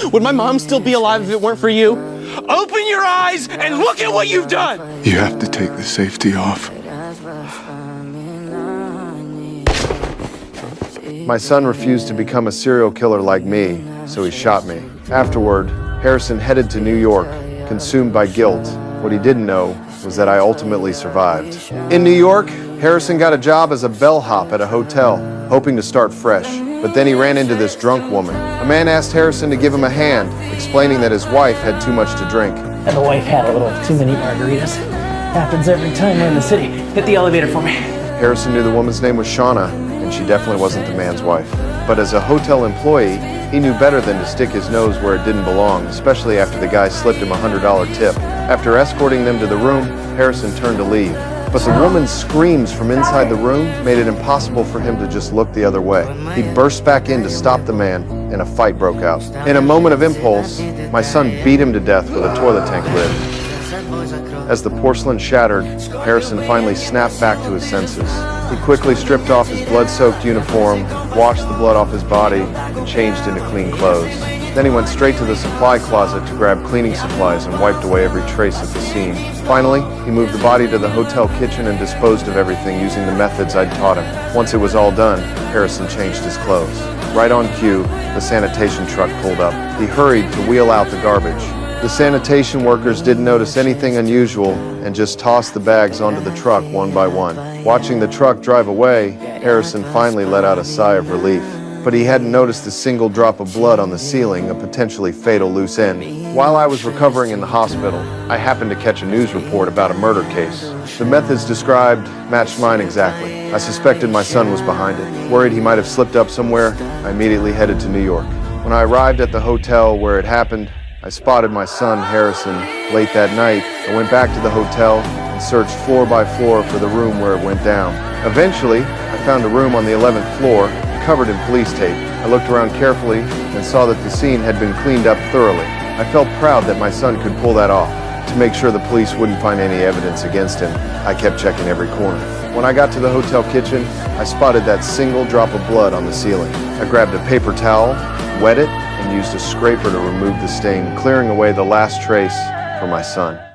Would my mom still be alive if it weren't for you? Open your eyes and look at what you've done! You have to take the safety off. My son refused to become a serial killer like me, so he shot me. Afterward, Harrison headed to New York, consumed by guilt. What he didn't know was that I ultimately survived. In New York, Harrison got a job as a bellhop at a hotel, hoping to start fresh. But then he ran into this drunk woman. A man asked Harrison to give him a hand, explaining that his wife had too much to drink. And the wife had a little too many margaritas. Happens every time we're in the city. Hit the elevator for me. Harrison knew the woman's name was Shauna, and she definitely wasn't the man's wife. But as a hotel employee, he knew better than to stick his nose where it didn't belong, especially after the guy slipped him a $100 tip. After escorting them to the room, Harrison turned to leave. But the woman's screams from inside the room made it impossible for him to just look the other way. He burst back in to stop the man, and a fight broke out. In a moment of impulse, my son beat him to death with a toilet tank lid. As the porcelain shattered, Harrison finally snapped back to his senses. He quickly stripped off his blood-soaked uniform, washed the blood off his body, and changed into clean clothes. Then he went straight to the supply closet to grab cleaning supplies and wiped away every trace of the scene. Finally, he moved the body to the hotel kitchen and disposed of everything using the methods I'd taught him. Once it was all done, Harrison changed his clothes. Right on cue, the sanitation truck pulled up. He hurried to wheel out the garbage. The sanitation workers didn't notice anything unusual and just tossed the bags onto the truck one by one. Watching the truck drive away, Harrison finally let out a sigh of relief. But he hadn't noticed a single drop of blood on the ceiling, a potentially fatal loose end. While I was recovering in the hospital, I happened to catch a news report about a murder case. The methods described matched mine exactly. I suspected my son was behind it. Worried he might have slipped up somewhere, I immediately headed to New York. When I arrived at the hotel where it happened, I spotted my son, Harrison. Late that night, I went back to the hotel and searched floor by floor for the room where it went down. Eventually, I found a room on the 11th floor, covered in police tape. I looked around carefully and saw that the scene had been cleaned up thoroughly. I felt proud that my son could pull that off. To make sure the police wouldn't find any evidence against him, I kept checking every corner. When I got to the hotel kitchen, I spotted that single drop of blood on the ceiling. I grabbed a paper towel, wet it, and used a scraper to remove the stain, clearing away the last trace for my son.